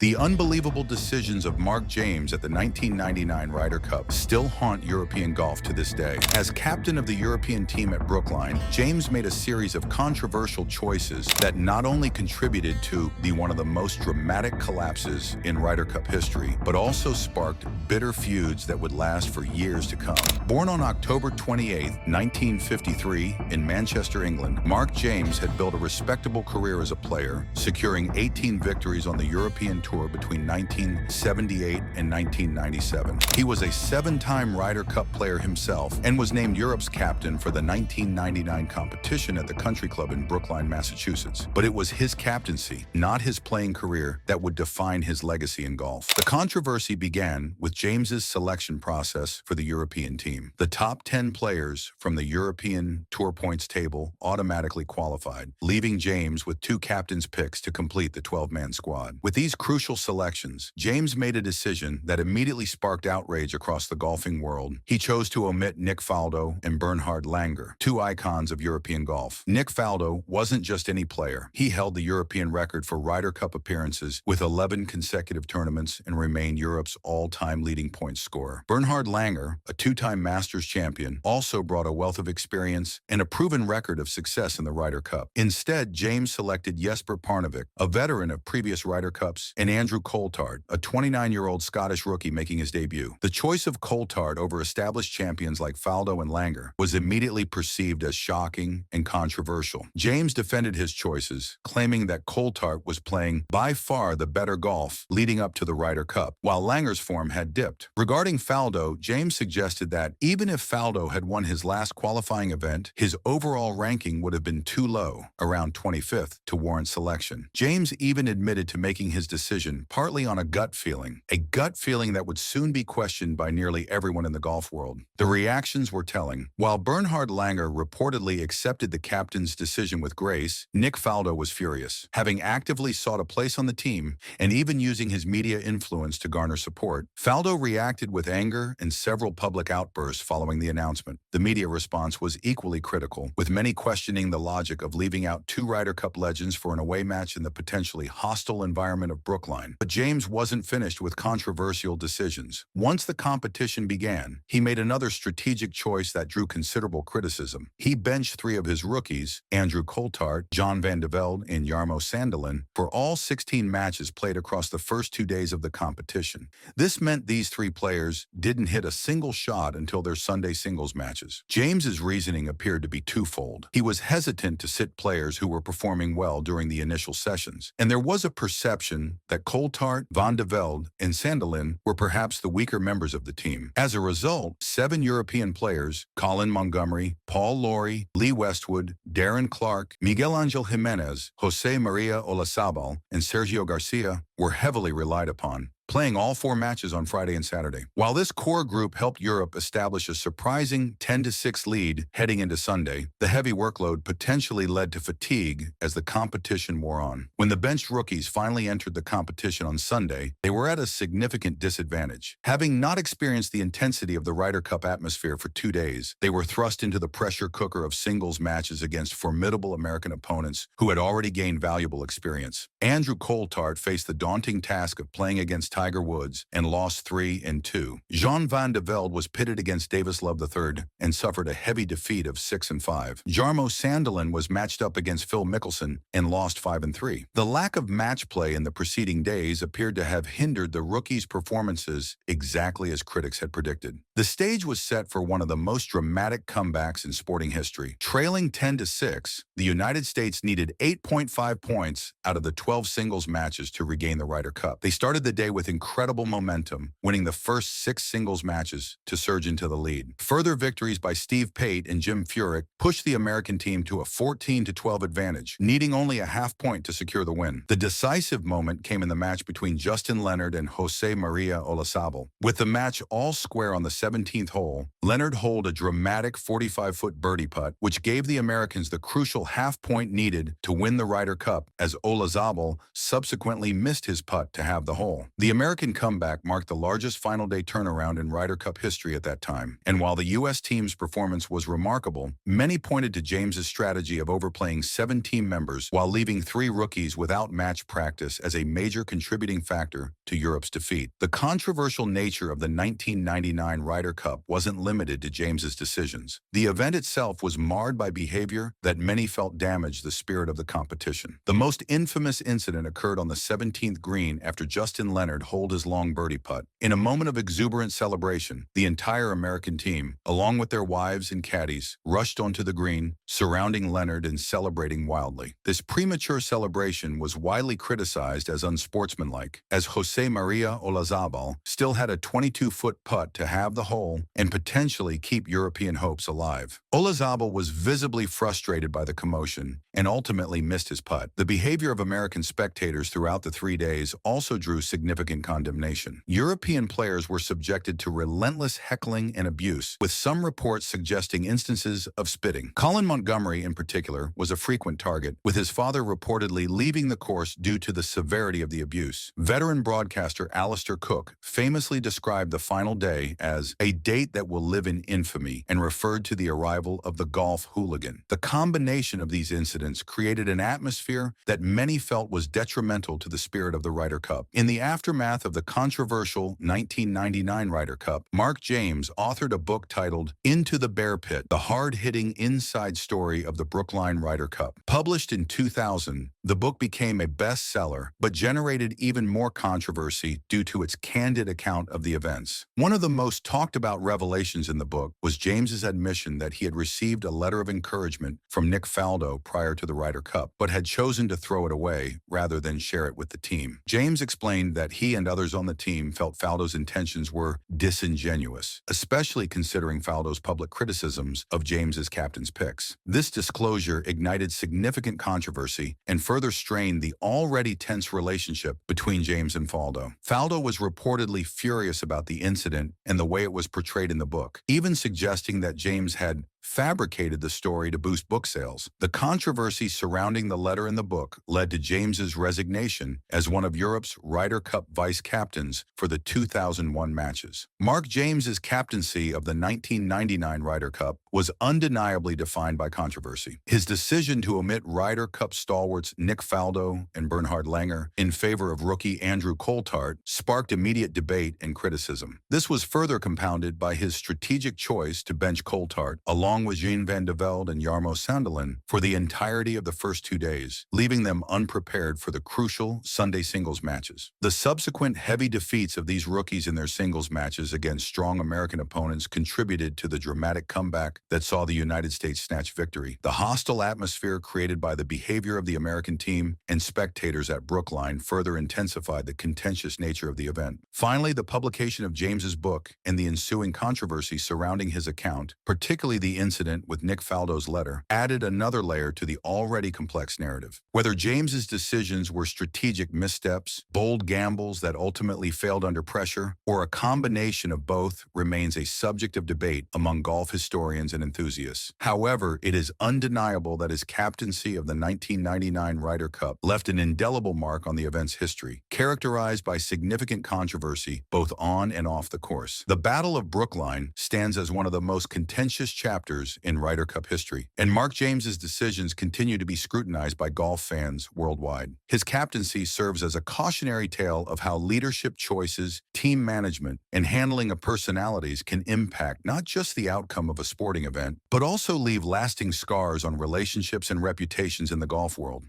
The unbelievable decisions of Mark James at the 1999 Ryder Cup still haunt European golf to this day. As captain of the European team at Brookline, James made a series of controversial choices that not only contributed to one of the most dramatic collapses in Ryder Cup history, but also sparked bitter feuds that would last for years to come. Born on October 28, 1953, in Manchester, England, Mark James had built a respectable career as a player, securing 18 victories on the European Tour between 1978 and 1997. He was a 7-time Ryder Cup player himself and was named Europe's captain for the 1999 competition at the country club in Brookline, Massachusetts. But it was his captaincy, not his playing career, that would define his legacy in golf. The controversy began with James's selection process for the European team. The top 10 players from the European Tour points table automatically qualified, leaving James with 2 captain's picks to complete the 12-man squad. With these crucial selections, James made a decision that immediately sparked outrage across the golfing world. He chose to omit Nick Faldo and Bernhard Langer, 2 icons of European golf. Nick Faldo wasn't just any player. He held the European record for Ryder Cup appearances with 11 consecutive tournaments and remained Europe's all-time leading points scorer. Bernhard Langer, a 2-time Masters champion, also brought a wealth of experience and a proven record of success in the Ryder Cup. Instead, James selected Jesper Parnevik, a veteran of previous Ryder Cups, and Andrew Coulthard, a 29-year-old Scottish rookie making his debut. The choice of Coulthard over established champions like Faldo and Langer was immediately perceived as shocking and controversial. James defended his choices, claiming that Coulthard was playing by far the better golf leading up to the Ryder Cup, while Langer's form had dipped. Regarding Faldo, James suggested that even if Faldo had won his last qualifying event, his overall ranking would have been too low, around 25th, to warrant selection. James even admitted to making his decision partly on a gut feeling that would soon be questioned by nearly everyone in the golf world. The reactions were telling. While Bernhard Langer reportedly accepted the captain's decision with grace, Nick Faldo was furious. Having actively sought a place on the team and even using his media influence to garner support, Faldo reacted with anger and several public outbursts following the announcement. The media response was equally critical, with many questioning the logic of leaving out 2 Ryder Cup legends for an away match in the potentially hostile environment of Brookline. But James wasn't finished with controversial decisions. Once the competition began, he made another strategic choice that drew considerable criticism. He benched 3 of his rookies, Andrew Coulthard, John van de Velde, and Jarmo Sandelin, for all 16 matches played across the first 2 days of the competition. This meant these 3 players didn't hit a single shot until their Sunday singles matches. James's reasoning appeared to be twofold. He was hesitant to sit players who were performing well during the initial sessions, and there was a perception that Coulthard, van de Velde, and Sandelin were perhaps the weaker members of the team. As a result, 7 European players, Colin Montgomery, Paul Lawrie, Lee Westwood, Darren Clarke, Miguel Angel Jimenez, Jose Maria Olazabal, and Sergio Garcia, were heavily relied upon, playing all 4 matches on Friday and Saturday. While this core group helped Europe establish a surprising 10-6 lead heading into Sunday, the heavy workload potentially led to fatigue as the competition wore on. When the benched rookies finally entered the competition on Sunday, they were at a significant disadvantage. Having not experienced the intensity of the Ryder Cup atmosphere for 2 days, they were thrust into the pressure cooker of singles matches against formidable American opponents who had already gained valuable experience. Andrew Coulthard faced the daunting task of playing against Tiger Woods and lost 3-2. Jean van de Velde was pitted against Davis Love III and suffered a heavy defeat of 6-5. Jarmo Sandelin was matched up against Phil Mickelson and lost 5-3. The lack of match play in the preceding days appeared to have hindered the rookies' performances exactly as critics had predicted. The stage was set for one of the most dramatic comebacks in sporting history. Trailing 10-6, the United States needed 8.5 points out of the 12 singles matches to regain the Ryder Cup. They started the day with incredible momentum, winning the first 6 singles matches to surge into the lead. Further victories by Steve Pate and Jim Furyk pushed the American team to a 14-12 advantage, needing only a half point to secure the win. The decisive moment came in the match between Justin Leonard and Jose Maria Olazabal. With the match all square on the 17th hole, Leonard holed a dramatic 45-foot birdie putt, which gave the Americans the crucial half point needed to win the Ryder Cup, as Olazabal subsequently missed his putt to have the hole. The The American comeback marked the largest final day turnaround in Ryder Cup history at that time, and while the U.S. team's performance was remarkable, many pointed to James's strategy of overplaying 7 team members while leaving 3 rookies without match practice as a major contributing factor to Europe's defeat. The controversial nature of the 1999 Ryder Cup wasn't limited to James's decisions. The event itself was marred by behavior that many felt damaged the spirit of the competition. The most infamous incident occurred on the 17th green after Justin Leonard holed his long birdie putt. In a moment of exuberant celebration, the entire American team, along with their wives and caddies, rushed onto the green, surrounding Leonard and celebrating wildly. This premature celebration was widely criticized as unsportsmanlike, as Jose Maria Olazabal still had a 22-foot putt to have the hole and potentially keep European hopes alive. Olazabal was visibly frustrated by the commotion and ultimately missed his putt. The behavior of American spectators throughout the 3 days also drew significant condemnation. European players were subjected to relentless heckling and abuse, with some reports suggesting instances of spitting. Colin Montgomery, in particular, was a frequent target, with his father reportedly leaving the course due to the severity of the abuse. Veteran broadcaster Alistair Cook famously described the final day as a date that will live in infamy and referred to the arrival of the golf hooligan. The combination of these incidents created an atmosphere that many felt was detrimental to the spirit of the Ryder Cup. In the aftermath of the controversial 1999 Ryder Cup, Mark James authored a book titled Into the Bear Pit, the hard-hitting inside story of the Brookline Ryder Cup. Published in 2000, the book became a bestseller, but generated even more controversy due to its candid account of the events. One of the most talked about revelations in the book was James's admission that he had received a letter of encouragement from Nick Faldo prior to the Ryder Cup, but had chosen to throw it away rather than share it with the team. James explained that he and others on the team felt Faldo's intentions were disingenuous, especially considering Faldo's public criticisms of James's captain's picks. This disclosure ignited significant controversy and further strained the already tense relationship between James and Faldo. Faldo was reportedly furious about the incident and the way it was portrayed in the book, even suggesting that James had fabricated the story to boost book sales. The controversy surrounding the letter in the book led to James's resignation as one of Europe's Ryder Cup vice captains for the 2001 matches. Mark James's captaincy of the 1999 Ryder Cup was undeniably defined by controversy. His decision to omit Ryder Cup stalwarts Nick Faldo and Bernhard Langer in favor of rookie Andrew Coulthard sparked immediate debate and criticism. This was further compounded by his strategic choice to bench Coulthard, along with Jean van de Velde and Jarmo Sandelin, for the entirety of the first 2 days, leaving them unprepared for the crucial Sunday singles matches. The subsequent heavy defeats of these rookies in their singles matches against strong American opponents contributed to the dramatic comeback that saw the United States snatch victory. The hostile atmosphere created by the behavior of the American team and spectators at Brookline further intensified the contentious nature of the event. Finally, the publication of James's book and the ensuing controversy surrounding his account, particularly the incident with Nick Faldo's letter, added another layer to the already complex narrative. Whether James's decisions were strategic missteps, bold gambles that ultimately failed under pressure, or a combination of both remains a subject of debate among golf historians and enthusiasts. However, it is undeniable that his captaincy of the 1999 Ryder Cup left an indelible mark on the event's history, characterized by significant controversy both on and off the course. The Battle of Brookline stands as one of the most contentious chapters in Ryder Cup history, and Mark James's decisions continue to be scrutinized by golf fans worldwide. His captaincy serves as a cautionary tale of how leadership choices, team management, and handling of personalities can impact not just the outcome of a sporting event, but also leave lasting scars on relationships and reputations in the golf world.